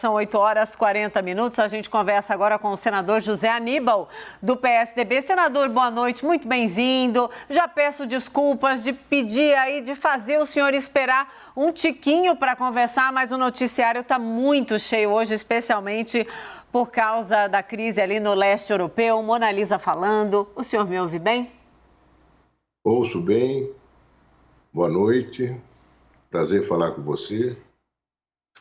são 8h40. A gente conversa agora com o senador José Aníbal, do PSDB. Senador, boa noite, muito bem-vindo. Já peço desculpas de pedir aí, de fazer o senhor esperar um tiquinho para conversar, mas o noticiário está muito cheio hoje, especialmente por causa da crise ali no leste europeu. Mona Lisa falando. O senhor me ouve bem? Ouço bem. Boa noite. Prazer falar com você.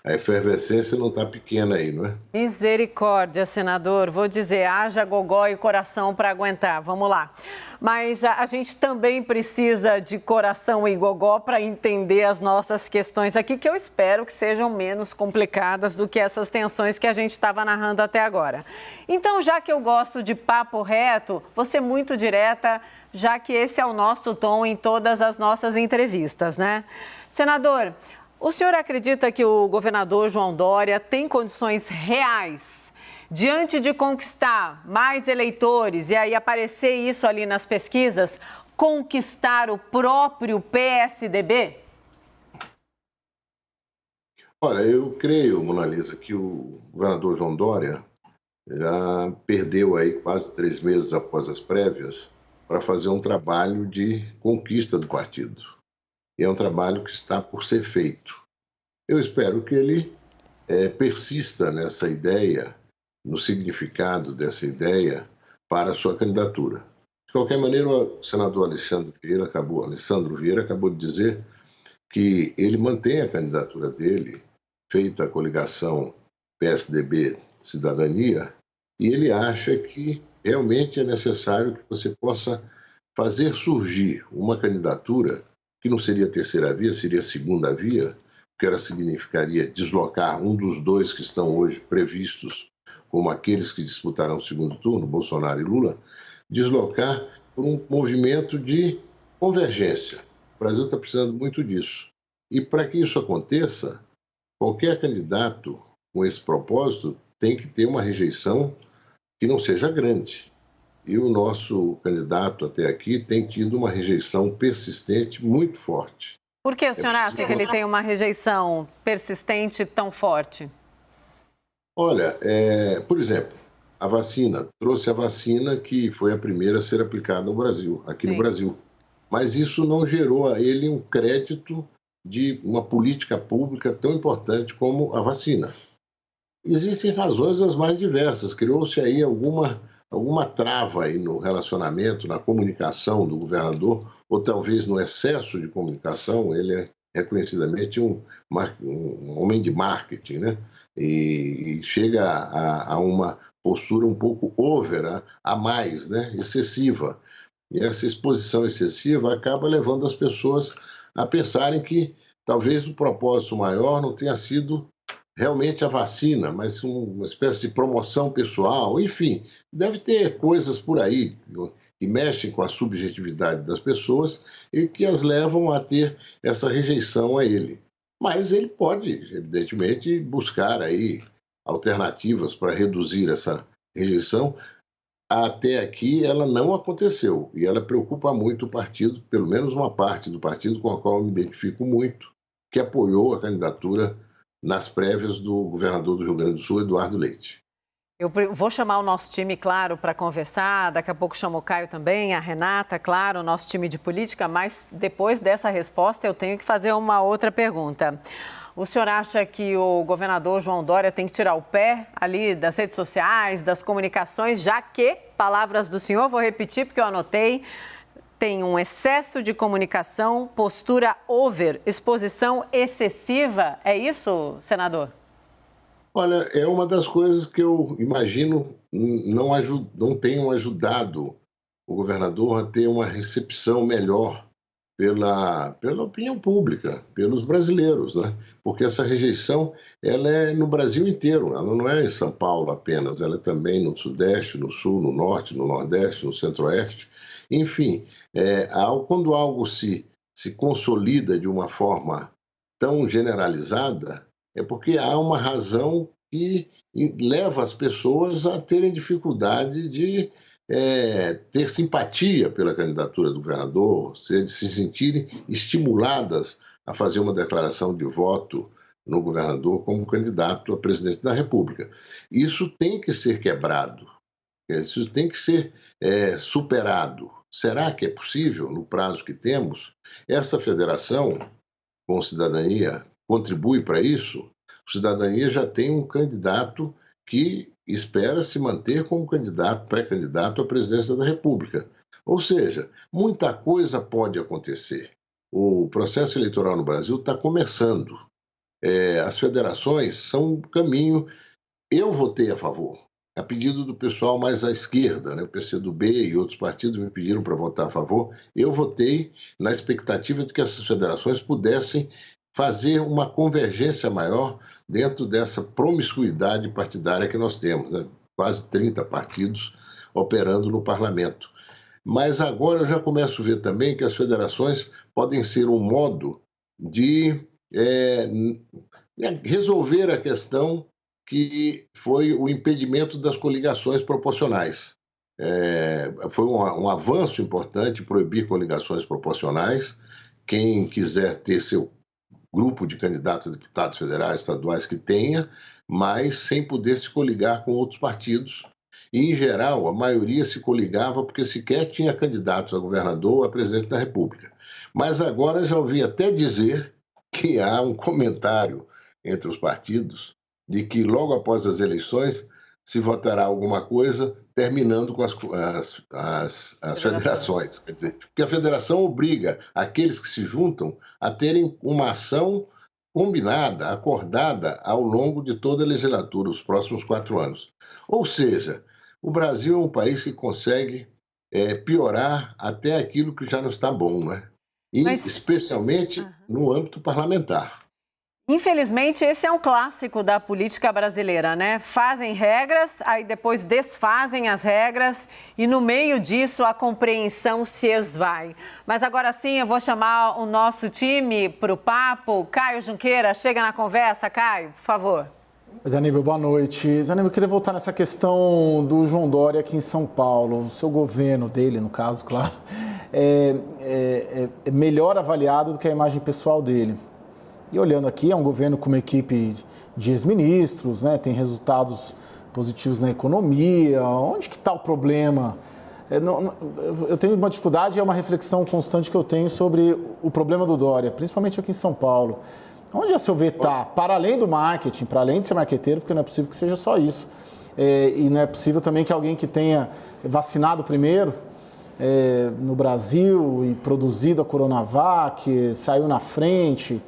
A efervescência não está pequena aí, não é? Misericórdia, senador. Vou dizer, haja gogó e coração para aguentar. Vamos lá. Mas a gente também precisa de coração e gogó para entender as nossas questões aqui, que eu espero que sejam menos complicadas do que essas tensões que a gente estava narrando até agora. Então, já que eu gosto de papo reto, vou ser muito direta, já que esse é o nosso tom em todas as nossas entrevistas, né? Senador, o senhor acredita que o governador João Dória tem condições reais, diante de conquistar mais eleitores e aí aparecer isso ali nas pesquisas, conquistar o próprio PSDB? Olha, eu creio, Mona Lisa, que o governador João Dória já perdeu aí quase 3 meses após as prévias para fazer um trabalho de conquista do partido. E é um trabalho que está por ser feito. Eu espero que ele persista nessa ideia, no significado dessa ideia para a sua candidatura. De qualquer maneira, o senador Alessandro Vieira acabou de dizer que ele mantém a candidatura dele, feita a coligação PSDB-Cidadania, e ele acha que realmente é necessário que você possa fazer surgir uma candidatura que não seria a terceira via, seria a segunda via, que ela significaria deslocar um dos dois que estão hoje previstos como aqueles que disputarão o segundo turno, Bolsonaro e Lula, deslocar por um movimento de convergência. O Brasil está precisando muito disso. E para que isso aconteça, qualquer candidato com esse propósito tem que ter uma rejeição que não seja grande. E o nosso candidato até aqui tem tido uma rejeição persistente muito forte. Por que o senhor acha que ele tem uma rejeição persistente tão forte? Olha, por exemplo, a vacina, trouxe a vacina que foi a primeira a ser aplicada no Brasil, aqui no Brasil. Mas isso não gerou a ele um crédito de uma política pública tão importante como a vacina. Existem razões as mais diversas, criou-se aí alguma trava aí no relacionamento, na comunicação do governador, ou talvez no excesso de comunicação. Ele é reconhecidamente um homem de marketing, né? E chega a uma postura um pouco a mais, né? Excessiva. E essa exposição excessiva acaba levando as pessoas a pensarem que talvez o propósito maior não tenha sido realmente a vacina, mas uma espécie de promoção pessoal, enfim, deve ter coisas por aí que mexem com a subjetividade das pessoas e que as levam a ter essa rejeição a ele. Mas ele pode, evidentemente, buscar aí alternativas para reduzir essa rejeição. Até aqui ela não aconteceu e ela preocupa muito o partido, pelo menos uma parte do partido com a qual eu me identifico muito, que apoiou a candidatura nas prévias do governador do Rio Grande do Sul, Eduardo Leite. Eu vou chamar o nosso time, claro, para conversar. Daqui a pouco chamo o Caio também, a Renata, claro, o nosso time de política. Mas depois dessa resposta eu tenho que fazer uma outra pergunta. O senhor acha que o governador João Dória tem que tirar o pé ali das redes sociais, das comunicações, já que, palavras do senhor, vou repetir porque eu anotei, tem um excesso de comunicação, postura over, exposição excessiva. É isso, senador? Olha, é uma das coisas que eu imagino não tenham ajudado o governador a ter uma recepção melhor pela opinião pública, pelos brasileiros, né? Porque essa rejeição ela é no Brasil inteiro, ela não é em São Paulo apenas, ela é também no Sudeste, no Sul, no Norte, no Nordeste, no Centro-Oeste. Enfim, quando algo se consolida de uma forma tão generalizada, é porque há uma razão que leva as pessoas a terem dificuldade de ter simpatia pela candidatura do governador, se sentirem estimuladas a fazer uma declaração de voto no governador como candidato a presidente da República. Isso tem que ser quebrado, isso tem que ser superado. Será que é possível, no prazo que temos? Essa federação com cidadania contribui para isso? O Cidadania já tem um candidato que espera se manter como candidato, pré-candidato à presidência da República. Ou seja, muita coisa pode acontecer. O processo eleitoral no Brasil está começando. As federações são um caminho. Eu votei a favor, a pedido do pessoal mais à esquerda, né? O PCdoB e outros partidos me pediram para votar a favor. Eu votei na expectativa de que essas federações pudessem fazer uma convergência maior dentro dessa promiscuidade partidária que nós temos, né? Quase 30 partidos operando no parlamento. Mas agora eu já começo a ver também que as federações podem ser um modo de resolver a questão que foi o impedimento das coligações proporcionais. Foi um avanço importante proibir coligações proporcionais. Quem quiser ter seu grupo de candidatos a deputados federais, estaduais, que tenha, mas sem poder se coligar com outros partidos. E, em geral, a maioria se coligava porque sequer tinha candidatos a governador ou a presidente da República. Mas agora já ouvi até dizer que há um comentário entre os partidos de que logo após as eleições se votará alguma coisa terminando com as federações. Quer dizer, porque a federação obriga aqueles que se juntam a terem uma ação combinada, acordada ao longo de toda a legislatura, os próximos 4 anos. Ou seja, o Brasil é um país que consegue piorar até aquilo que já não está bom, né? E especialmente no âmbito parlamentar. Infelizmente, esse é um clássico da política brasileira, né? Fazem regras, aí depois desfazem as regras e no meio disso a compreensão se esvai. Mas agora sim, eu vou chamar o nosso time para o papo. Caio Junqueira, chega na conversa. Caio, por favor. Zaníbio, boa noite. Zaníbio, eu queria voltar nessa questão do João Dória aqui em São Paulo. O seu governo dele, no caso, claro, é melhor avaliado do que a imagem pessoal dele. E olhando aqui, é um governo com uma equipe de ex-ministros, né? Tem resultados positivos na economia. Onde que está o problema? Eu tenho uma dificuldade, é uma reflexão constante que eu tenho sobre o problema do Dória, principalmente aqui em São Paulo. Onde, a seu ver, está? Para além do marketing, para além de ser marqueteiro, porque não é possível que seja só isso. E não é possível também que alguém que tenha vacinado primeiro no Brasil e produzido a Coronavac, saiu na frente,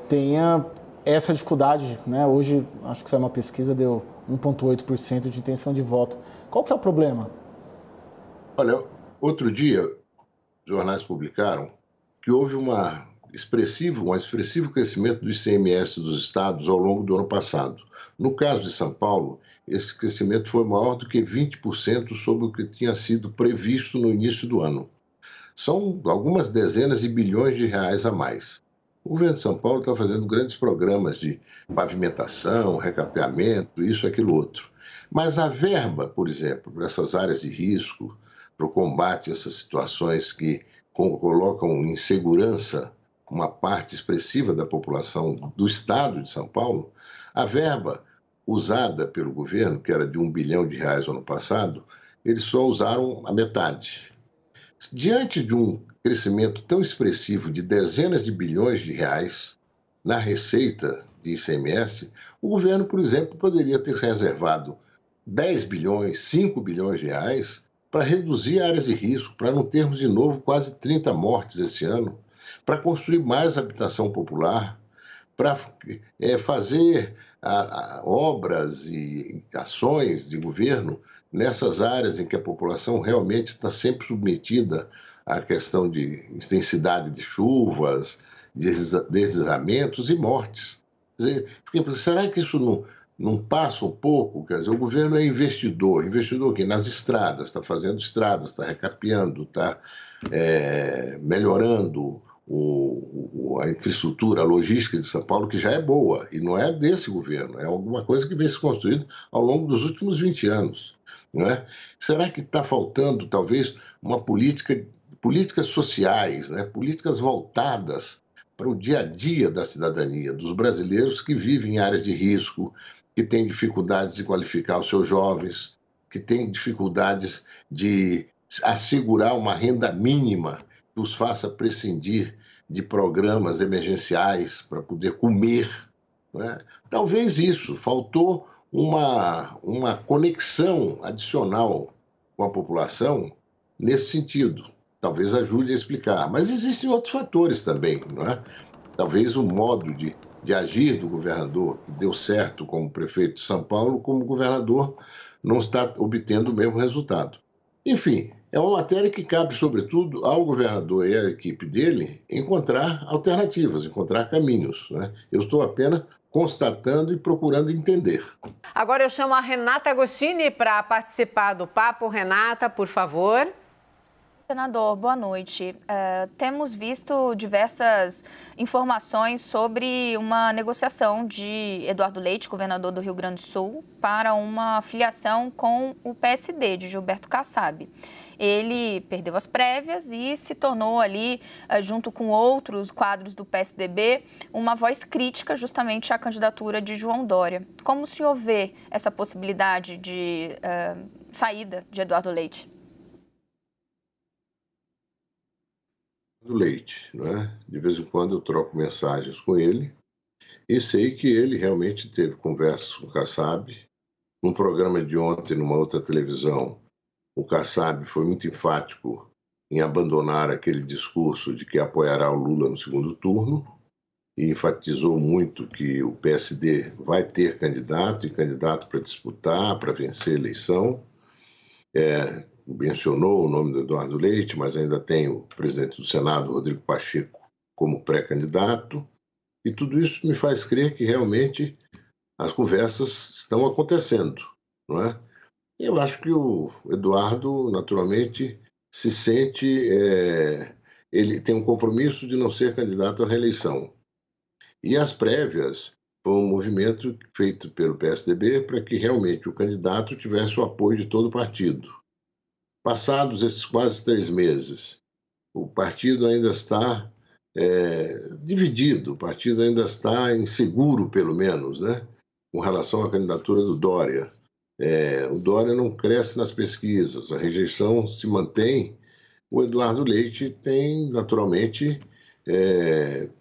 tenha essa dificuldade, né? Hoje, acho que saiu uma pesquisa, deu 1,8% de intenção de voto. Qual que é o problema? Olha, outro dia, os jornais publicaram que houve um expressivo crescimento do ICMS dos estados ao longo do ano passado. No caso de São Paulo, esse crescimento foi maior do que 20% sobre o que tinha sido previsto no início do ano. São algumas dezenas de bilhões de reais a mais. O governo de São Paulo está fazendo grandes programas de pavimentação, recapeamento, isso, aquilo, outro. Mas a verba, por exemplo, para essas áreas de risco, para o combate a essas situações que colocam em segurança uma parte expressiva da população do estado de São Paulo, a verba usada pelo governo, que era de R$1 bilhão no ano passado, eles só usaram a metade. Diante de um crescimento tão expressivo de dezenas de bilhões de reais na receita de ICMS, o governo, por exemplo, poderia ter reservado 10 bilhões, 5 bilhões de reais para reduzir áreas de risco, para não termos de novo quase 30 mortes esse ano, para construir mais habitação popular, para fazer obras e ações de governo nessas áreas em que a população realmente está sempre submetida à questão de intensidade de chuvas, deslizamentos e mortes. Quer dizer, será que isso não passa um pouco? Quer dizer, o governo é investidor aqui nas estradas, está fazendo estradas, está recapeando, está melhorando a infraestrutura, a logística de São Paulo, que já é boa, e não é desse governo, é alguma coisa que vem se construindo ao longo dos últimos 20 anos. Não é? Será que está faltando, talvez, uma políticas sociais, né? Políticas voltadas para o dia a dia da cidadania, dos brasileiros que vivem em áreas de risco, que têm dificuldades de qualificar os seus jovens, que têm dificuldades de assegurar uma renda mínima que os faça prescindir de programas emergenciais para poder comer, né? Talvez isso, faltou uma conexão adicional com a população nesse sentido. Talvez ajude a explicar. Mas existem outros fatores também, não é? Talvez o modo de agir do governador, que deu certo como prefeito de São Paulo, como governador, não está obtendo o mesmo resultado. Enfim, é uma matéria que cabe, sobretudo, ao governador e à equipe dele encontrar alternativas, encontrar caminhos, né? Eu estou apenas constatando e procurando entender. Agora eu chamo a Renata Agostini para participar do papo. Renata, por favor. Senador, boa noite. Temos visto diversas informações sobre uma negociação de Eduardo Leite, governador do Rio Grande do Sul, para uma filiação com o PSD, de Gilberto Kassab. Ele perdeu as prévias e se tornou ali, junto com outros quadros do PSDB, uma voz crítica justamente à candidatura de João Dória. Como o senhor vê essa possibilidade de saída de Eduardo Leite? Do Leite, né? De vez em quando eu troco mensagens com ele e sei que ele realmente teve conversas com o Kassab. Num programa de ontem, numa outra televisão, o Kassab foi muito enfático em abandonar aquele discurso de que apoiará o Lula no segundo turno e enfatizou muito que o PSD vai ter candidato e candidato para disputar, para vencer a eleição. Mencionou o nome do Eduardo Leite, mas ainda tem o presidente do Senado, Rodrigo Pacheco, como pré-candidato. E tudo isso me faz crer que realmente as conversas estão acontecendo, não é? Eu acho que o Eduardo, naturalmente, se sente... ele tem um compromisso de não ser candidato à reeleição. E as prévias foi um movimento feito pelo PSDB para que realmente o candidato tivesse o apoio de todo o partido. Passados esses quase 3 meses, o partido ainda está dividido, o partido ainda está inseguro, pelo menos, né, com relação à candidatura do Dória. O Dória não cresce nas pesquisas, a rejeição se mantém. O Eduardo Leite tem, naturalmente,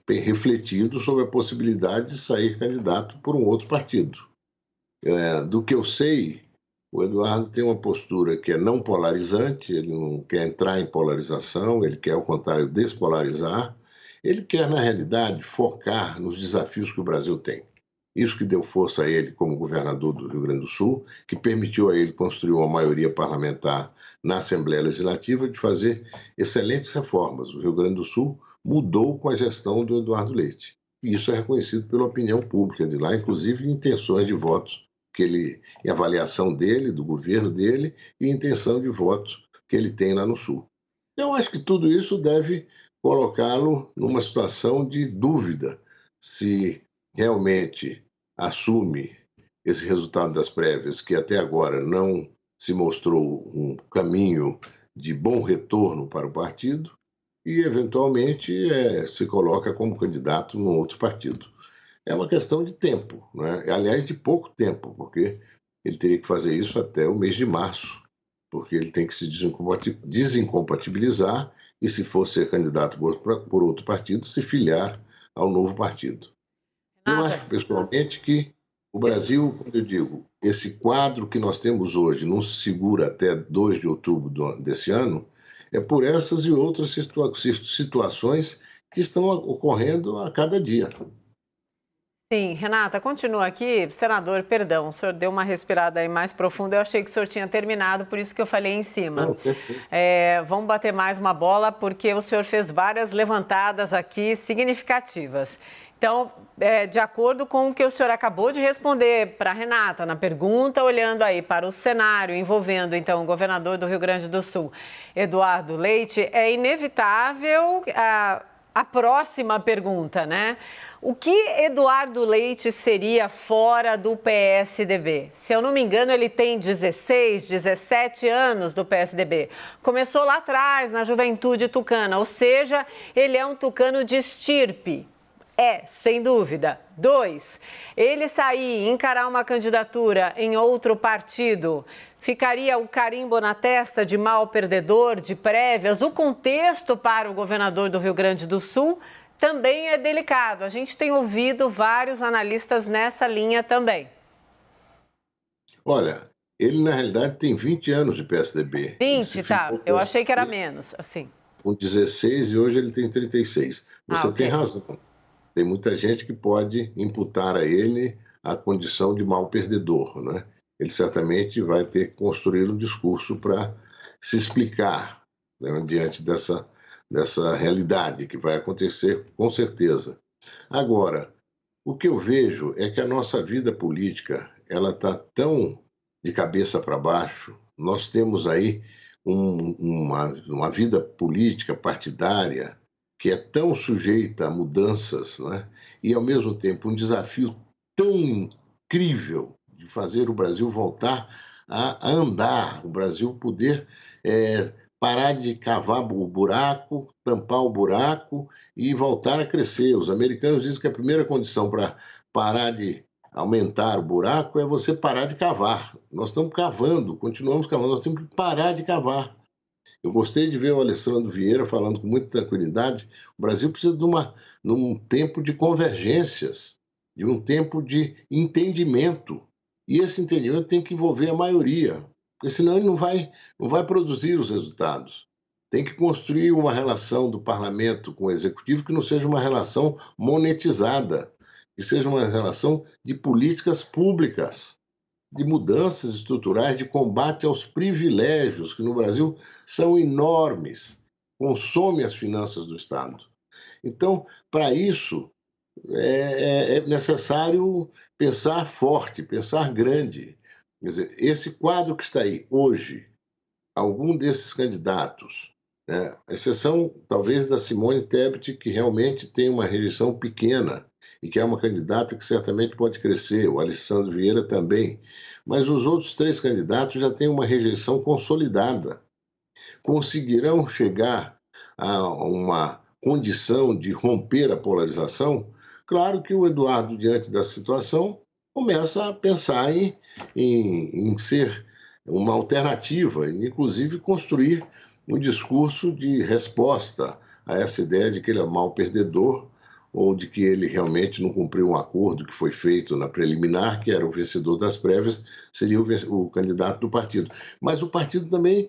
refletido sobre a possibilidade de sair candidato por um outro partido. Do que eu sei, o Eduardo tem uma postura que é não polarizante, ele não quer entrar em polarização, ele quer, ao contrário, despolarizar. Ele quer, na realidade, focar nos desafios que o Brasil tem. Isso que deu força a ele como governador do Rio Grande do Sul, que permitiu a ele construir uma maioria parlamentar na Assembleia Legislativa de fazer excelentes reformas. O Rio Grande do Sul mudou com a gestão do Eduardo Leite. E isso é reconhecido pela opinião pública de lá, inclusive em intenções de votos em avaliação dele, do governo dele, e intenção de votos que ele tem lá no Sul. Eu acho que tudo isso deve colocá-lo numa situação de dúvida se realmente assume esse resultado das prévias, que até agora não se mostrou um caminho de bom retorno para o partido, e eventualmente se coloca como candidato num outro partido. É uma questão de tempo, né? Aliás, de pouco tempo, porque ele teria que fazer isso até o mês de março, porque ele tem que se desincompatibilizar e, se for ser candidato por outro partido, se filiar ao novo partido. Eu acho, pessoalmente, que o Brasil, quando eu digo, esse quadro que nós temos hoje não se segura até 2 de outubro desse ano, é por essas e outras situações que estão ocorrendo a cada dia. Sim, Renata, continua aqui. Senador, perdão, o senhor deu uma respirada aí mais profunda. Eu achei que o senhor tinha terminado, por isso que eu falei em cima. Não, vamos bater mais uma bola, porque o senhor fez várias levantadas aqui significativas. Então, de acordo com o que o senhor acabou de responder para a Renata na pergunta, olhando aí para o cenário envolvendo, então, o governador do Rio Grande do Sul, Eduardo Leite, é inevitável a próxima pergunta, né? O que Eduardo Leite seria fora do PSDB? Se eu não me engano, ele tem 16, 17 anos do PSDB. Começou lá atrás, na juventude tucana, ou seja, ele é um tucano de estirpe. Sem dúvida. 2, ele sair e encarar uma candidatura em outro partido, ficaria o carimbo na testa de mau perdedor, de prévias? O contexto para o governador do Rio Grande do Sul também é delicado. A gente tem ouvido vários analistas nessa linha também. Olha, ele na realidade tem 20 anos de PSDB. 20, tá. Eu achei que era menos, assim. Com 16 e hoje ele tem 36. Você tem razão. Tem muita gente que pode imputar a ele a condição de mau perdedor, né? Ele certamente vai ter que construir um discurso para se explicar, né, diante dessa realidade que vai acontecer com certeza. Agora, o que eu vejo é que a nossa vida política ela está tão de cabeça para baixo. Nós temos aí uma vida política partidária que é tão sujeita a mudanças, né? E, ao mesmo tempo, um desafio tão incrível de fazer o Brasil voltar a andar, o Brasil poder parar de cavar o buraco, tampar o buraco e voltar a crescer. Os americanos dizem que a primeira condição para parar de aumentar o buraco é você parar de cavar. Nós estamos cavando, continuamos cavando, nós temos que parar de cavar. Eu gostei de ver o Alessandro Vieira falando com muita tranquilidade. O Brasil precisa de um tempo de convergências, de um tempo de entendimento. E esse entendimento tem que envolver a maioria, porque senão ele não vai produzir os resultados. Tem que construir uma relação do parlamento com o executivo que não seja uma relação monetizada, que seja uma relação de políticas públicas, de mudanças estruturais, de combate aos privilégios, que no Brasil são enormes, consomem as finanças do Estado. Então, para isso, é necessário pensar forte, pensar grande. Quer dizer, esse quadro que está aí hoje, algum desses candidatos, né, a exceção talvez da Simone Tebet, que realmente tem uma rejeição pequena, e que é uma candidata que certamente pode crescer, o Alessandro Vieira também. Mas os outros 3 candidatos já têm uma rejeição consolidada. Conseguirão chegar a uma condição de romper a polarização? Claro que o Eduardo, diante da situação, começa a pensar em ser uma alternativa, inclusive construir um discurso de resposta a essa ideia de que ele é mau perdedor, ou de que ele realmente não cumpriu um acordo que foi feito na preliminar, que era o vencedor das prévias, seria o candidato do partido. Mas o partido também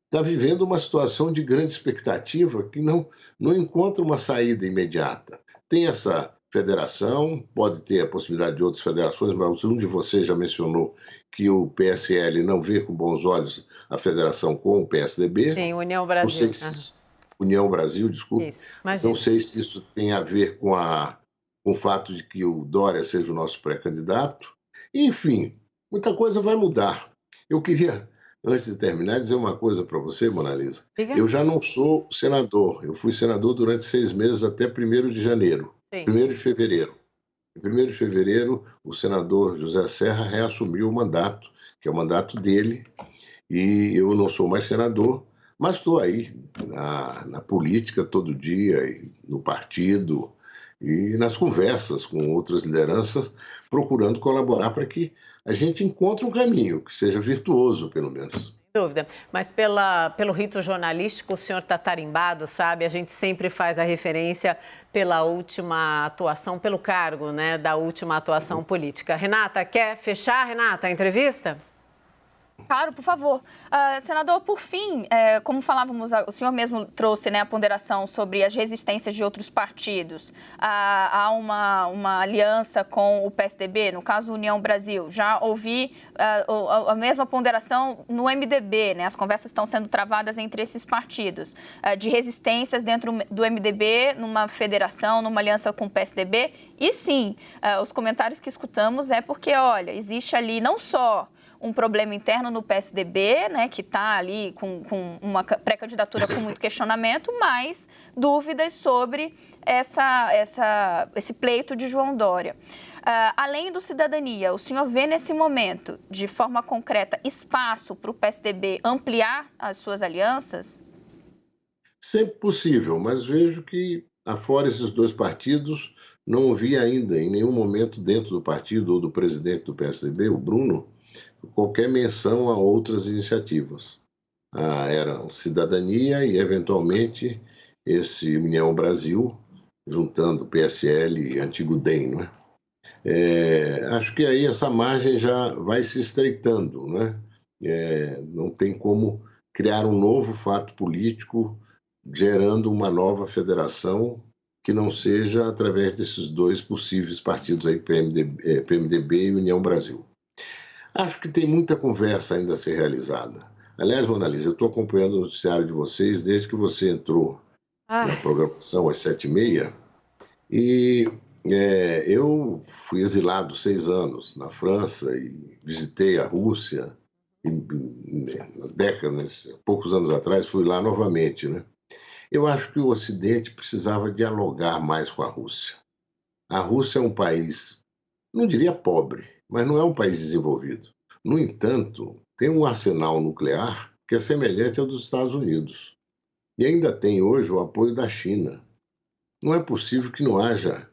está vivendo uma situação de grande expectativa que não encontra uma saída imediata. Tem essa federação, pode ter a possibilidade de outras federações, mas um de vocês já mencionou que o PSL não vê com bons olhos a federação com o PSDB. Sim, União Brasil. União Brasil, desculpe. Isso, não sei se isso tem a ver com o fato de que o Dória seja o nosso pré-candidato. Enfim, muita coisa vai mudar. Eu queria, antes de terminar, dizer uma coisa para você, Mona Lisa. Diga. Eu já não sou senador. Eu fui senador durante 6 meses até 1º de janeiro. Sim. 1º de fevereiro. Em 1º de fevereiro, o senador José Serra reassumiu o mandato, que é o mandato dele, e eu não sou mais senador. Mas estou aí na política todo dia, no partido e nas conversas com outras lideranças, procurando colaborar para que a gente encontre um caminho que seja virtuoso, pelo menos. Sem dúvida. Mas pelo rito jornalístico, o senhor está tarimbado, sabe? A gente sempre faz a referência pela última atuação, pelo cargo, né, da última atuação política. Renata, quer fechar, Renata, a entrevista? Claro, por favor. Senador, por fim, como falávamos, o senhor mesmo trouxe, né, a ponderação sobre as resistências de outros partidos. Há uma aliança com o PSDB, no caso União Brasil. Já ouvi a mesma ponderação no MDB, né? As conversas estão sendo travadas entre esses partidos, de resistências dentro do MDB, numa federação, numa aliança com o PSDB. E sim, os comentários que escutamos é porque, olha, existe ali não só um problema interno no PSDB, né, que está ali com uma pré-candidatura com muito questionamento, mas dúvidas sobre esse pleito de João Dória. Além do Cidadania, o senhor vê nesse momento, de forma concreta, espaço para o PSDB ampliar as suas alianças? Sempre possível, mas vejo que, afora esses dois partidos, não ouvi ainda, em nenhum momento dentro do partido ou do presidente do PSDB, o Bruno, qualquer menção a outras iniciativas. Era Cidadania e, eventualmente, esse União Brasil, juntando PSL e antigo DEM, né? Acho que aí essa margem já vai se estreitando, né? Não tem como criar um novo fato político gerando uma nova federação que não seja através desses dois possíveis partidos aí, PMDB e União Brasil. Acho que tem muita conversa ainda a ser realizada. Aliás, Mona Lisa, eu estou acompanhando o noticiário de vocês desde que você entrou na programação às 7h30 e eu fui exilado 6 anos na França e visitei a Rússia na década, poucos anos atrás, fui lá novamente, né? Eu acho que o Ocidente precisava dialogar mais com a Rússia. A Rússia é um país, não diria pobre, mas não é um país desenvolvido. No entanto, tem um arsenal nuclear que é semelhante ao dos Estados Unidos. E ainda tem hoje o apoio da China. Não é possível que não haja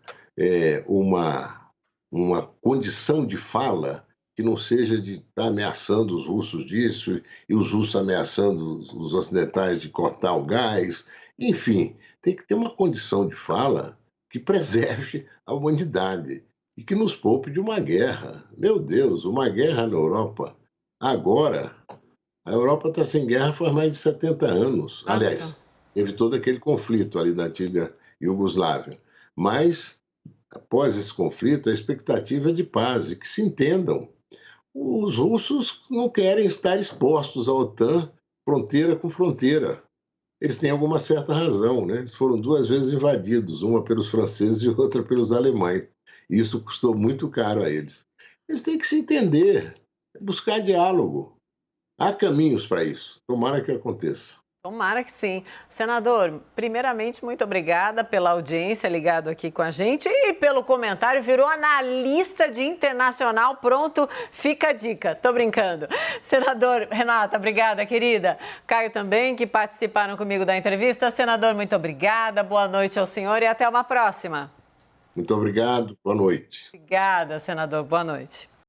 uma condição de fala que não seja de estar ameaçando os russos disso e os russos ameaçando os ocidentais de cortar o gás. Enfim, tem que ter uma condição de fala que preserve a humanidade e que nos poupe de uma guerra. Meu Deus, uma guerra na Europa. Agora, a Europa está sem guerra faz mais de 70 anos. Aliás, teve todo aquele conflito ali da antiga Iugoslávia. Mas, após esse conflito, a expectativa é de paz e que se entendam. Os russos não querem estar expostos à OTAN fronteira com fronteira. Eles têm alguma certa razão, né? Eles foram 2 vezes invadidos, uma pelos franceses e outra pelos alemães. E isso custou muito caro a eles. Eles têm que se entender, buscar diálogo. Há caminhos para isso. Tomara que aconteça. Tomara que sim. Senador, primeiramente, muito obrigada pela audiência ligado aqui com a gente e pelo comentário. Virou analista de internacional. Pronto, fica a dica. Tô brincando. Senador, Renata, obrigada, querida. Caio também, que participaram comigo da entrevista. Senador, muito obrigada. Boa noite ao senhor e até uma próxima. Muito obrigado. Boa noite. Obrigada, senador. Boa noite.